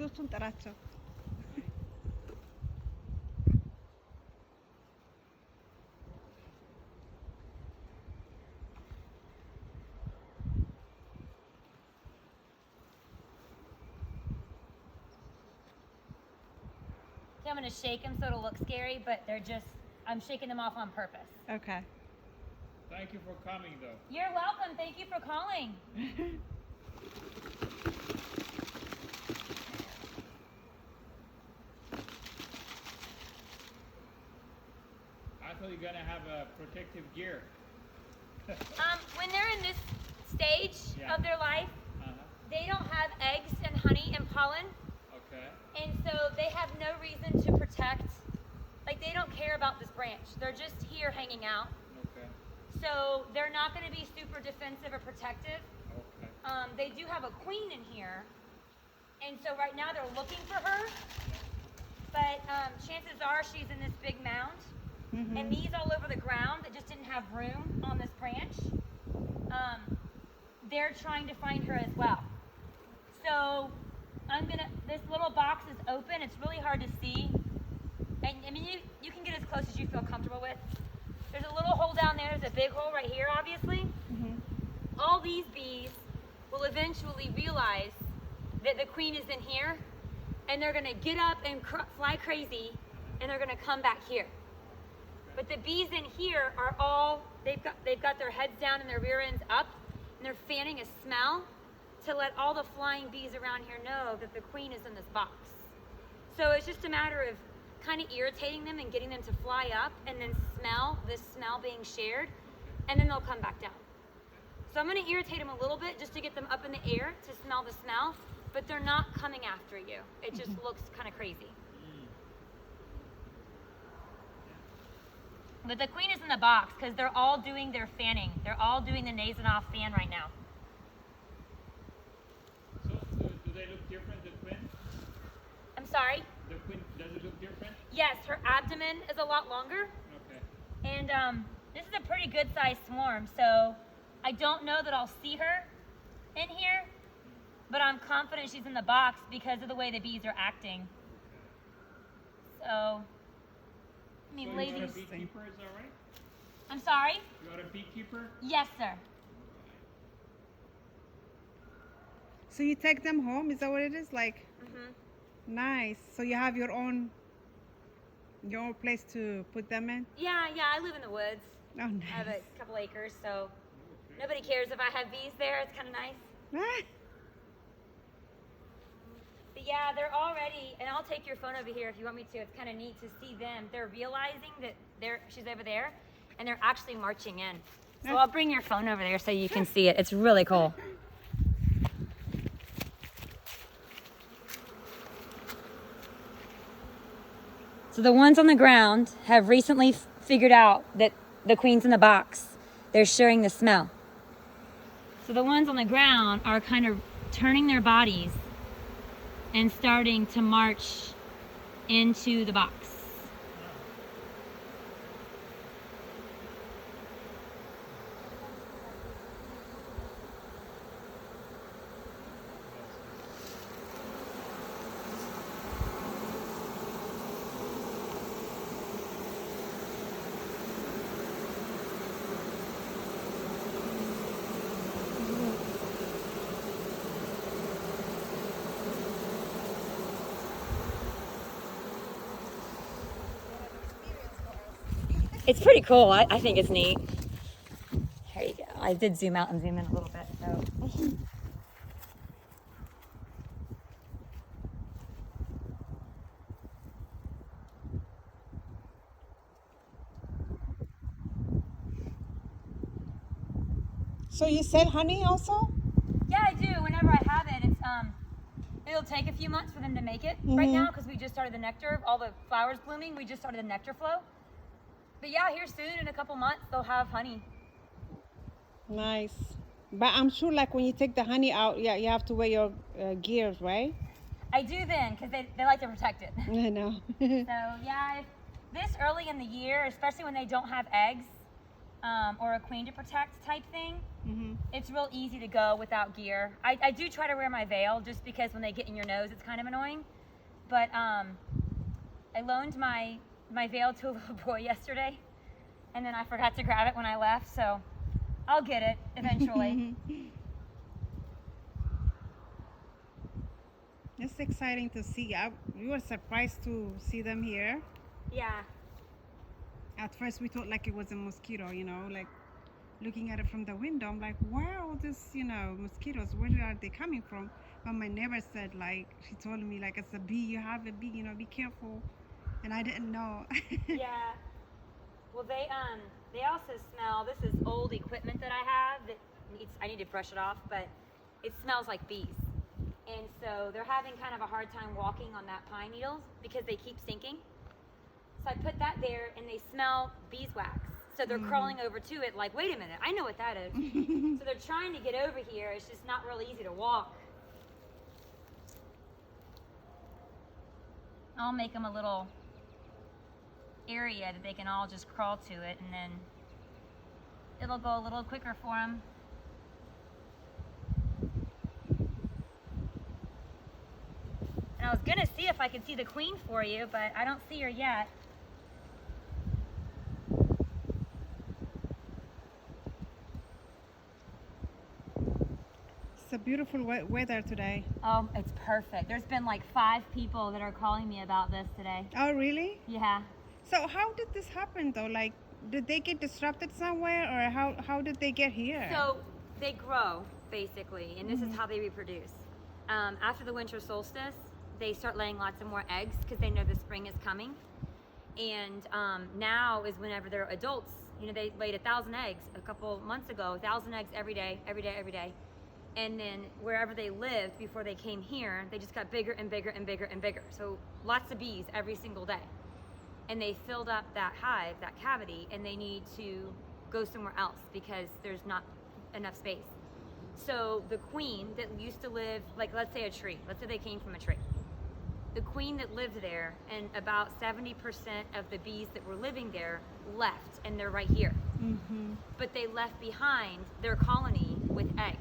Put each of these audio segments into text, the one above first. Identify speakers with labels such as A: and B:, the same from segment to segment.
A: 뚜순 따랐죠.
B: I'm going to shake them so it'll look scary, but they're just, I'm shaking them off on purpose.
A: Okay.
C: Thank you for coming, though.
B: You're welcome. Thank you for calling.
C: I thought you're gonna have a protective gear.
B: When they're in this stage
C: Yeah.
B: of their life,
C: Uh-huh.
B: they don't have eggs and honey and pollen,
C: Okay.
B: and so they have no reason to protect. Like, they don't care about this branch. They're just here hanging out.
C: Okay.
B: So they're not going to be super defensive or protective.
C: Okay.
B: They do have a queen in here, and so right now they're looking for her. But chances are she's in this big mound, and these all over the ground that just didn't have room on this branch. They're trying to find her as well. So this little box is open. It's really hard to see. And I mean, you can get as close as you feel comfortable with. There's a little hole down there. There's a big hole right here, obviously. All these bees will eventually realize that the queen is in here, and they're gonna get up and fly crazy, and they're gonna come back here. But the bees in here are all, they've got their heads down and their rear ends up, and they're fanning a smell to let all the flying bees around here know that the queen is in this box. So it's just a matter of kind of irritating them and getting them to fly up and then smell this smell being shared, and then they'll come back down. So I'm going to irritate them a little bit just to get them up in the air to smell the smell, but they're not coming after you. It just looks kind of crazy. But the queen is in the box because they're all doing their fanning. They're all doing the Nasonoff fan right now.
C: So, do they look different, the queen?
B: I'm sorry?
C: The queen, does it look different?
B: Yes, her abdomen is a lot longer.
C: Okay.
B: And this is a pretty good sized swarm, so I don't know that I'll see her in here, but I'm confident she's in the box because of the way the bees are acting. So, I mean,
C: So
B: ladies.
C: you're a beekeeper, is that right?
B: I'm sorry?
C: You're a beekeeper?
B: Yes, sir.
A: So you take them home? Is that what it is? Like, nice. So you have your own place to put them in?
B: Yeah, I live in the woods.
A: Oh, nice.
B: I have a couple acres, so nobody cares if I have bees there. It's kind of nice. But yeah, they're already, and I'll take your phone over here if you want me to. It's kind of neat to see them. They're realizing that she's over there, and they're actually marching in. So I'll bring your phone over there so you can see it. It's really cool. So the ones on the ground have recently figured out that the queen's in the box. They're sharing the smell. So the ones on the ground are kind of turning their bodies and starting to march into the box. It's pretty cool. I think it's neat. There you go. I did zoom out and zoom in a little bit. So.
A: So you sell honey also?
B: Yeah, I do. Whenever I have it, it'll take a few months for them to make it right now because we just started the nectar. All the flowers blooming, we just started the nectar flow. But yeah, here soon, in a couple months, they'll have honey.
A: Nice. But I'm sure like when you take the honey out, yeah, you have to wear your gears, right?
B: I do then, because they like to protect it.
A: I know.
B: So yeah, this early in the year, especially when they don't have eggs, or a queen to protect type thing,
A: Mm-hmm.
B: it's real easy to go without gear. I do try to wear my veil just because when they get in your nose, it's kind of annoying. But I loaned my veil to a little boy yesterday, and then I forgot to grab it when I left, so I'll get it eventually.
A: It's exciting to see. We were surprised to see them here.
B: Yeah.
A: At first, we thought like it was a mosquito, you know, like looking at it from the window. I'm like, where are all these, you know, mosquitoes? Where are they coming from? But my neighbor said, like, she told me, like, it's a bee. You have a bee, you know, be careful. And I didn't know.
B: Yeah. Well, they also smell. This is old equipment that I have that I need to brush it off, but it smells like bees. And so they're having kind of a hard time walking on that pine needles because they keep sinking. So I put that there, and they smell beeswax. So they're crawling over to it like, wait a minute, I know what that is. So they're trying to get over here. It's just not real easy to walk. I'll make them a little area that they can all just crawl to it, and then it'll go a little quicker for them. And I was gonna see if I could see the queen for you, but I don't see her yet.
A: It's a beautiful weather today.
B: Oh, it's perfect. There's been like 5 people that are calling me about this today.
A: Oh, really?
B: Yeah.
A: So how did this happen, though? Like, did they get disrupted somewhere, or how did they get here?
B: So they grow, basically, and this is how they reproduce. After the winter solstice, they start laying lots of more eggs because they know the spring is coming. And now is whenever they're adults. You know, they laid 1,000 eggs a couple months ago, 1,000 eggs every day, every day, every day. And then wherever they lived before they came here, they just got bigger and bigger and bigger and bigger. So lots of bees every single day. And they filled up that hive, that cavity, and they need to go somewhere else because there's not enough space. So the queen that used to live, like let's say a tree, let's say they came from a tree. The queen that lived there, and about 70% of the bees that were living there left, and they're right here.
A: Mm-hmm.
B: But they left behind their colony with eggs.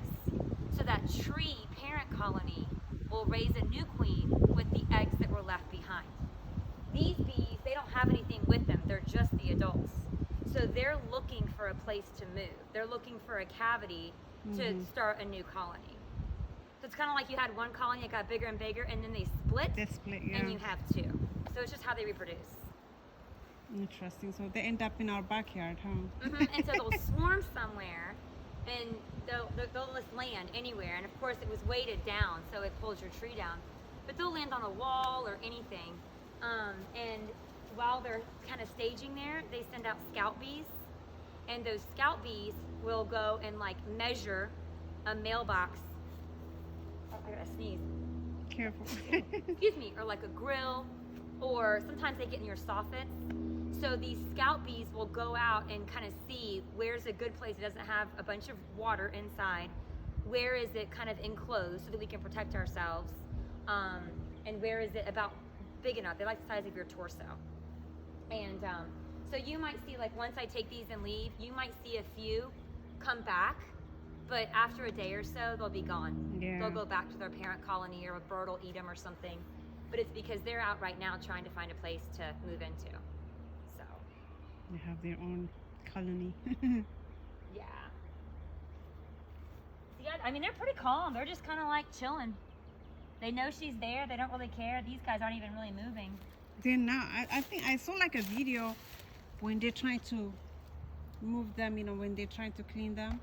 B: So that tree parent colony will raise a new queen with the eggs that were left behind. These bees, they don't have anything with them. They're just the adults. So they're looking for a place to move. They're looking for a cavity to start a new colony. So it's kind of like you had one colony that got bigger and bigger, and then they split,
A: They split, yeah.
B: and you have 2. So it's just how they reproduce.
A: Interesting. So they end up in our backyard, huh?
B: And so they'll swarm somewhere, and they'll just land anywhere. And of course, it was weighted down, so it pulls your tree down. But they'll land on a wall or anything. And while they're kind of staging there, they send out scout bees, and those scout bees will go and like measure a mailbox. Oh, I gotta sneeze.
A: Careful.
B: Excuse me, or like a grill, or sometimes they get in your soffits. So these scout bees will go out and kind of see where's a good place that doesn't have a bunch of water inside, where is it kind of enclosed so that we can protect ourselves, and where is it about big enough. They like the size of your torso. And so you might see, like once I take these and leave, you might see a few come back, but after a day or so, they'll be gone.
A: Yeah.
B: They'll go back to their parent colony, or a bird will eat them or something. But it's because they're out right now trying to find a place to move into. So,
A: They have their own colony.
B: yeah. See, I mean, they're pretty calm. They're just kind of like chilling. They know she's there. They don't really care. These guys aren't even really moving.
A: They're not. I think I saw like a video when they're trying to move them, you know, when they're trying to clean them.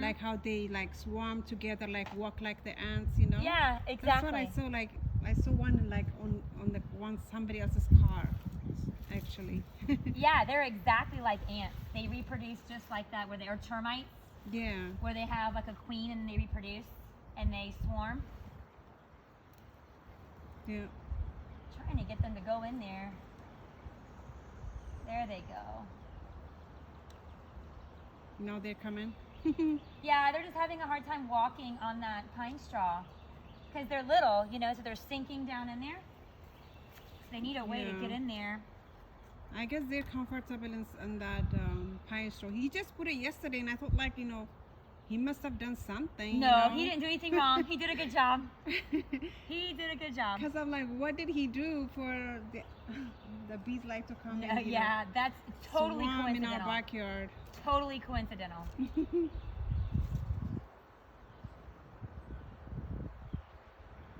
A: Like how they like swarm together, like walk like the ants, you know?
B: Yeah, exactly.
A: That's what I saw. Like I saw one like on the one somebody else's car, actually.
B: Yeah, they're exactly like ants. They reproduce just like that, where they are termites,
A: Yeah.
B: where they have like a queen and they reproduce and they swarm.
A: Yeah.
B: Trying to get them to go in there. There they go.
A: Now they're coming.
B: Yeah, they're just having a hard time walking on that pine straw because they're little, you know, so they're sinking down in there. So they need a way to
A: Yeah.
B: get in there.
A: I guess they're comfortable in that pine straw. He just put it yesterday, and I thought, like, he must have done something.
B: No, he didn't do anything wrong. He did a good job. He did a good job.
A: Because I'm like, what did he do for the bees like to come and
B: Yeah, that's totally
A: swarm in
B: coincidental.
A: our backyard?
B: Totally coincidental.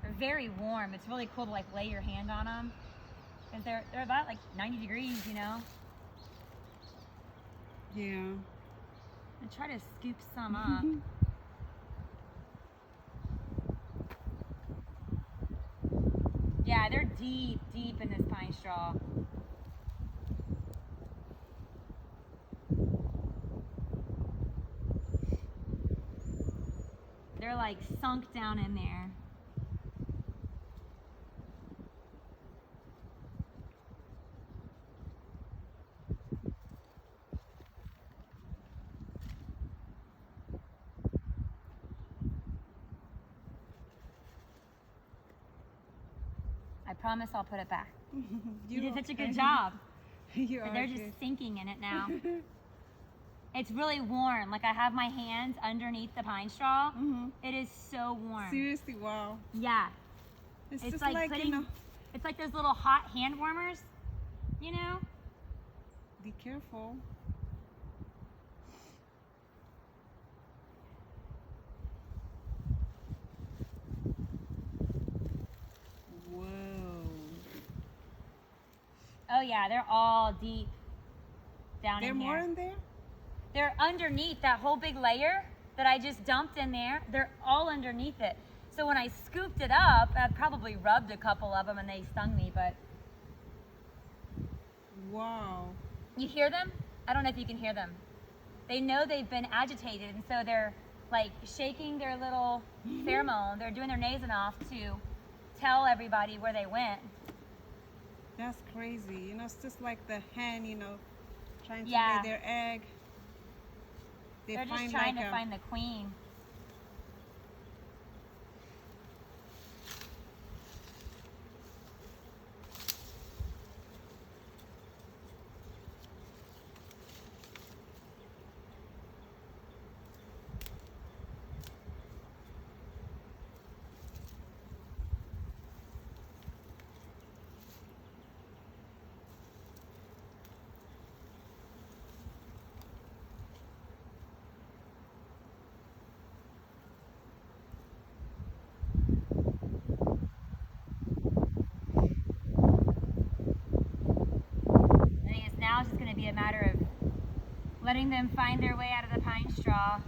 B: They're very warm. It's really cool to like lay your hand on them. Because they're about like 90 degrees,
A: Yeah.
B: And try to scoop some up. Yeah, they're deep, deep in this pine straw. They're like sunk down in there. I promise I'll put it back. You did such a good job.
A: You
B: But
A: are
B: they're
A: good.
B: just sinking in it now. It's really warm. Like I have my hands underneath the pine straw. It is so warm.
A: Seriously, wow.
B: Yeah.
A: It's
B: It's
A: just
B: like
A: like,
B: putting, it's like those little hot hand warmers,
A: be careful. Whoa.
B: Oh yeah, they're all deep down
A: There
B: in
A: more
B: here.
A: in there?
B: They're underneath that whole big layer that I just dumped in there. They're all underneath it. So when I scooped it up, I probably rubbed a couple of them and they stung me, but
A: Wow.
B: you hear them? I don't know if you can hear them. They know they've been agitated, and so they're like shaking their little pheromone. They're doing their nasing off to tell everybody where they went.
A: That's crazy. It's just like the hen, trying to
B: Yeah.
A: lay their egg.
B: They're just
A: find
B: trying
A: like
B: to find the queen. I think now it's just going to be a matter of letting them find their way out of the pine straw.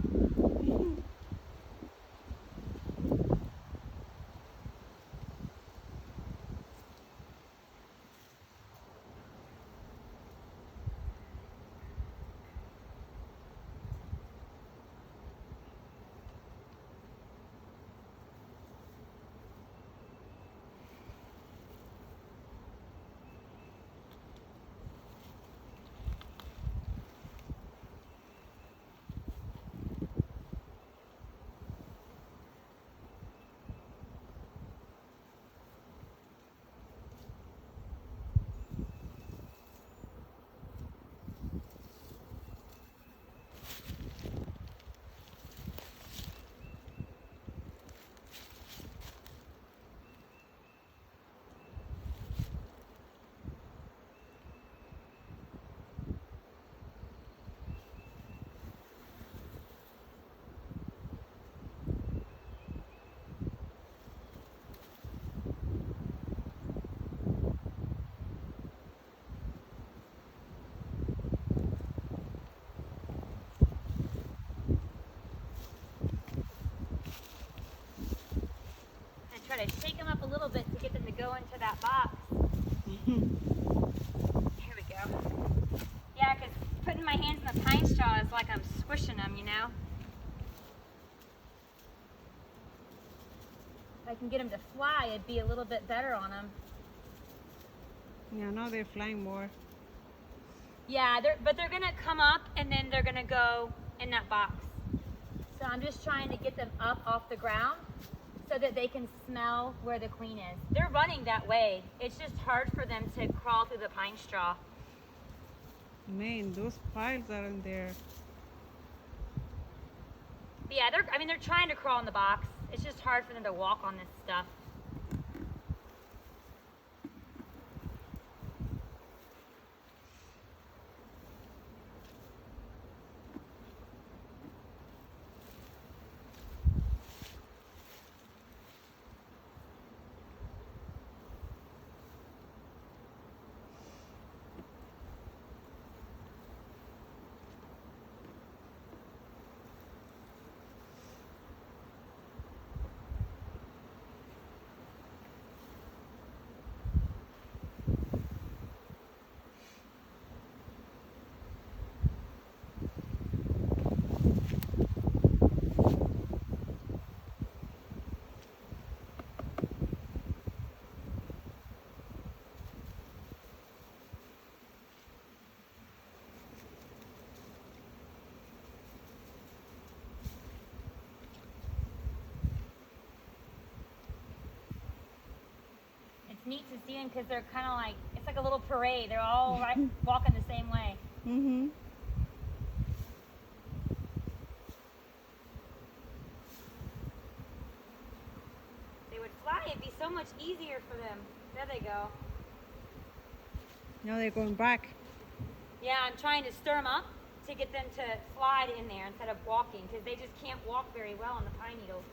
B: And try to shake them up a little bit to get them to go into that box. Here we go. Yeah, because putting my hands in the pine straw is like I'm squishing them, If I can get them to fly, it'd be a little bit better on them.
A: Yeah, now they're flying more.
B: Yeah, but they're gonna come up and then they're gonna go in that box. So I'm just trying to get them up off the ground so that they can smell where the queen is. They're running that way. It's just hard for them to crawl through the pine straw.
A: Man, those piles are in there.
B: But yeah, they're trying to crawl in the box. It's just hard for them to walk on this stuff. It's neat to see them because they're kind of like, it's like a little parade. They're all right, walking the same way.
A: Mm-hmm.
B: They would fly, it'd be so much easier for them. There they go.
A: Now they're going back.
B: Yeah, I'm trying to stir them up to get them to slide in there instead of walking because they just can't walk very well on the pine needles.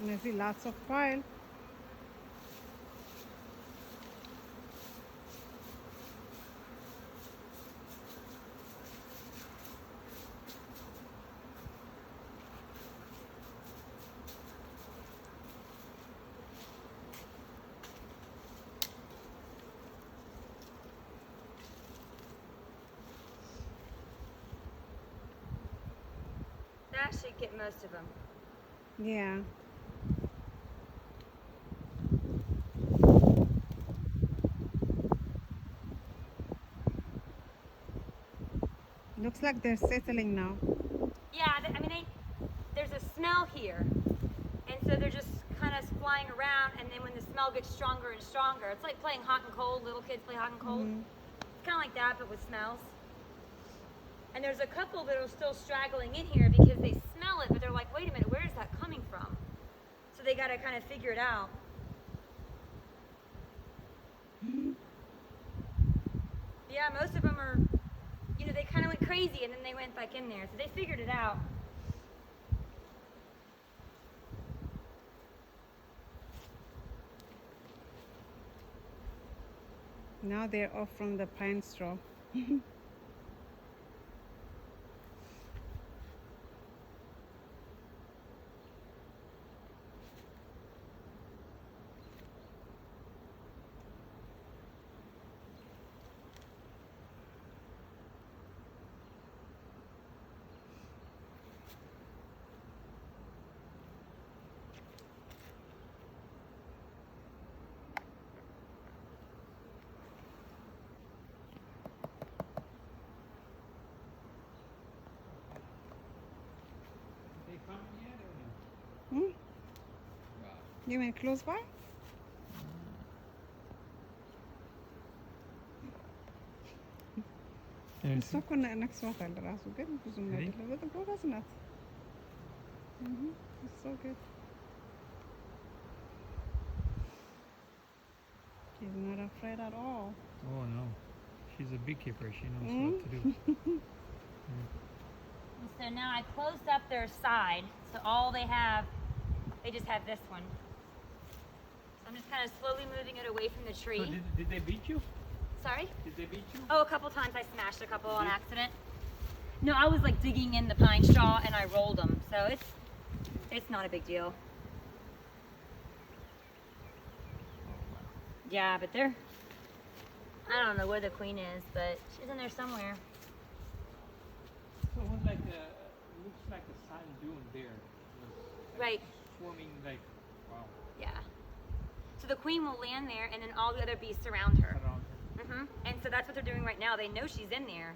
A: And I see lots of pile.
B: That should get most of them.
A: Yeah. Looks like they're settling now.
B: Yeah, there's a smell here. And so they're just kind of flying around, and then when the smell gets stronger and stronger, it's like playing hot and cold. Little kids play hot and cold.
A: Mhm.
B: It's kind of like that, but with smells. And there's a couple that are still straggling in here because they smell it, but they're like, wait a minute, where is that coming from? So they got to kind of figure it out. Yeah, most of them are, they kind of went crazy and then they went back in there. So they figured it out.
A: Now they're off from the pine straw.
C: They coming yet or no?
A: Hmm?
C: Wow.
A: You mean close by? እሷ እኮ ነቅሷታል ራሱ ግን ብዙም አይደለም። በጣም ጎበዝ ናት። It's so good. She's not afraid at all.
D: Oh no, she's a beekeeper. She knows what to do.
B: And so now I closed up their side, so all they just have this one. So I'm just kind of slowly moving it away from the tree.
D: So did they beat you?
B: Sorry?
D: Did they beat you?
B: Oh, a couple times I smashed a couple on accident. No, I was like digging in the pine straw and I rolled them, so it's not a big deal. Yeah, but I don't know where the queen is, but she's in there somewhere.
D: So it was like looks like a sand dune there. It was
B: Right.
D: swarming like wow
B: Yeah. So the queen will land there, and then all the other bees surround her.
D: around her.
B: And so that's what they're doing right now. They know she's in there,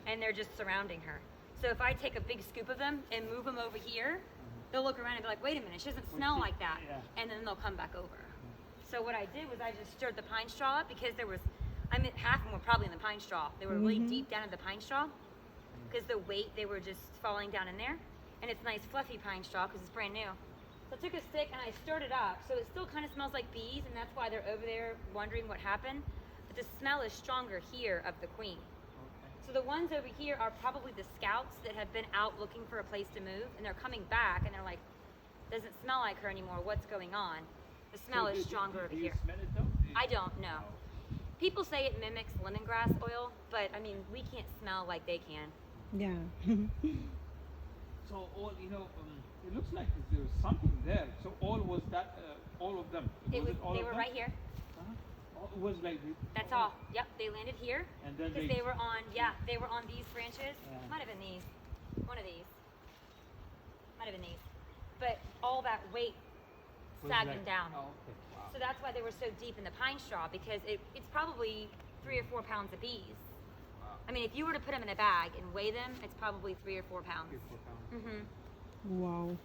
B: and they're just surrounding her. So if I take a big scoop of them and move them over here, they'll look around and be like, wait a minute, she doesn't smell like that.
D: Yeah.
B: And then they'll come back over. So what I did was I just stirred the pine straw up because half of them were probably in the pine straw. They were really deep down in the pine straw because the weight, they were just falling down in there. And it's nice fluffy pine straw because it's brand new. So I took a stick and I stirred it up. So it still kind of smells like bees, and that's why they're over there wondering what happened. But the smell is stronger here of the queen. So the ones over here are probably the scouts that have been out looking for a place to move, and they're coming back and they're like, doesn't smell like her anymore, what's going on? The smell is stronger over
D: Do you
B: here.
D: smell it though?
B: I don't know. People say it mimics lemongrass oil, but I mean, we can't smell like they can.
A: Yeah.
D: So all it looks like there was something there. So all was that all of them?
B: They
D: Was it all
B: were
D: of them?
B: right here.
D: Uh-huh. It was like
B: That's all. Yep, they landed here
D: And then
B: because
D: they-
B: they were on these branches.
D: Yeah.
B: Might have been these. One of these. Might have been these. But all that weight
D: was
B: sagging
D: like-
B: down.
D: Oh, okay. Wow.
B: So that's why they were so deep in the pine straw, because it's probably 3 or 4 pounds of bees.
D: Wow.
B: I mean, if you were to put them in a bag and weigh them, it's probably 3 or 4 pounds.
D: 3 or 4 pounds.
B: Mm-hmm.
A: Wow.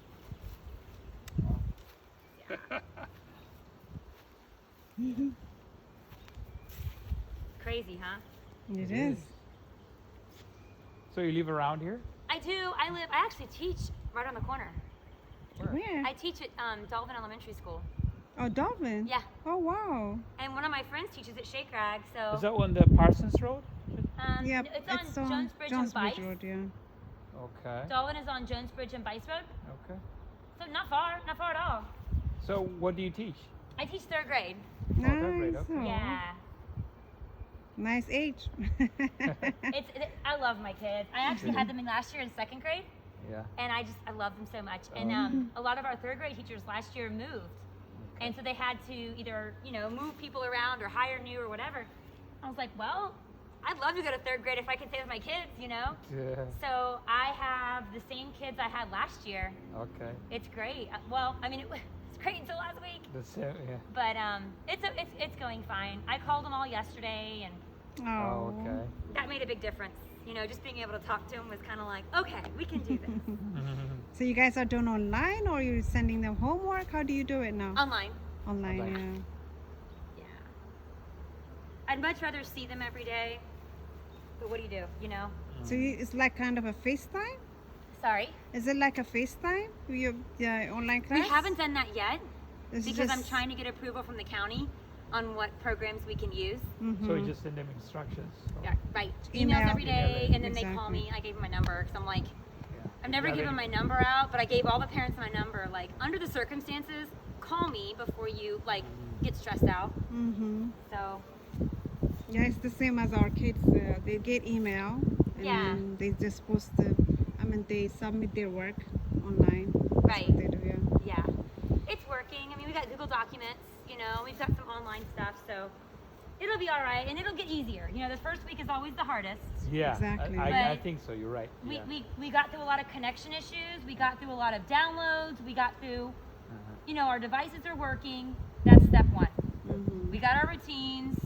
B: Crazy, huh?
A: It is.
D: So you live around here?
B: I do. I actually teach right on the corner.
A: Where?
B: I teach at Dolphin Elementary School.
A: Oh, Dolphin?
B: Yeah.
A: Oh, wow.
B: And one of my friends teaches at Shake Rag, so
D: Is that on the Parsons Road?
A: Yeah,
B: it's on Jonesbridge and Bice.
A: Road, yeah.
D: Okay.
B: Dolphin is on Jonesbridge and Bice Road,
D: Okay.
B: so not far at all.
D: So what do you teach?
B: I teach 3rd grade.
A: Nice.
D: third grade, okay.
A: Oh,
B: Yeah.
A: Nice age.
B: I love my kids. I actually had them in last year in 2nd grade,
D: Yeah.
B: and I love them so much. And a lot of our 3rd grade teachers last year moved, and so they had to either move people around or hire new or whatever. I was like, well, I'd love to go to 3rd grade if I could stay with my kids,
D: Yeah.
B: So I have the same kids I had last year.
D: Okay.
B: It's great. Well, I mean, it's great until last week,
D: The same. Yeah.
B: but it's going fine. I called them all yesterday, and
D: Oh, okay.
B: that made a big difference. Just being able to talk to them was kind of like, okay, we can do this.
A: So you guys are doing online, or you're sending them homework? How do you do it now?
B: Online.
A: Online,
D: Online.
B: Yeah. I'd much rather see them every day, but what do?
A: yeah. So it's like kind of a FaceTime?
B: Sorry.
A: Is it like a FaceTime? Your online class?
B: We haven't done that yet
A: It's
B: because I'm
A: just-
B: trying to get approval from the county on what programs we can use.
D: So you just send them instructions.
B: Yeah, right.
A: Email.
B: Emails every day,
D: Email,
B: and then they call
A: exactly.
B: me. I gave them my number because I'm like,
D: Yeah.
B: I've never
D: Yeah,
B: given
D: they-
B: my number out, but I gave all the parents my number. Like, under the circumstances, call me before you get stressed out.
A: Mm-hmm.
B: So
A: Yeah, it's the same as our kids. They get email, and
B: Yeah.
A: then they just post they submit their work online.
B: Right.
A: That's what they do, yeah.
B: yeah, it's working. I mean, we got Google Documents. We've got some online stuff, so it'll be all right, and it'll get easier. The first week is always the hardest.
D: Yeah.
A: Exactly.
D: I
B: But
D: think so. You're right.
B: We,
D: Yeah.
B: we got through a lot of connection issues. We got through a lot of downloads. We got through, our devices are working. That's step 1.
A: Mm-hmm.
B: We got our routines.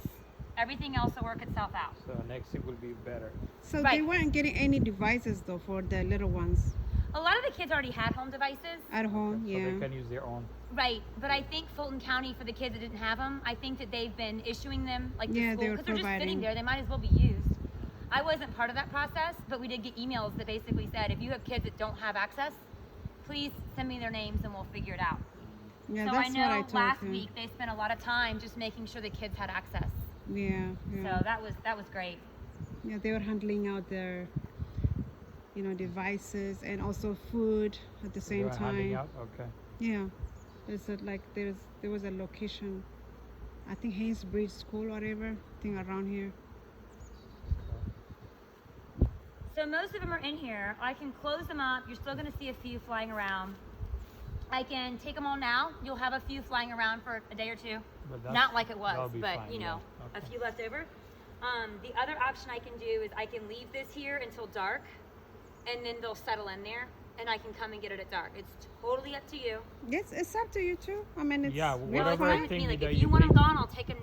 B: Everything else will work itself out.
D: So next it will be better.
A: So they
B: Right.
A: weren't getting any devices though for the little ones
B: A lot of the kids already had home devices.
A: at home.
D: So
A: Yeah.
D: they can use their own.
B: Right, but I think Fulton County, for the kids that didn't have them, I think that they've been issuing them
A: Yeah,
B: the
A: they
B: school
A: were
B: because they're just sitting
A: providing.
B: there. They might as well be used. I wasn't part of that process, but we did get emails that basically said if you have kids that don't have access, please send me their names and we'll figure it out.
A: Yeah,
B: so
A: that's
B: I know
A: what I told
B: last
A: him.
B: week they spent a lot of time just making sure the kids had access.
A: Yeah, yeah.
B: So that was great.
A: Yeah, they were handling out their, devices and also food at the
E: They
A: same
E: were handing
A: time.
E: out? Okay.
A: Yeah, there was a location, I think Haynesbridge School or whatever, I think around here.
B: So most of them are in here. I can close them up. You're still going to see a few flying around. I can take them all now. You'll have a few flying around for a day or two.
E: But that's-
B: Not like it
E: that'll
B: was,
E: be
B: but
E: fine,
B: you know,
E: yeah.
B: a
E: Okay.
B: few left over. The other option I can do is I can leave this here until dark, and then they'll settle in there, and I can come and get it at dark. It's totally up to you.
A: Yes, it's up to you too. I mean, it's
E: Yeah,
A: we're
B: Well, it's
E: whatever
B: fine
A: fine.
B: with me.
E: thing
B: Like
E: that
B: if
E: you
B: you want them
E: bring.
B: gone, I'll take them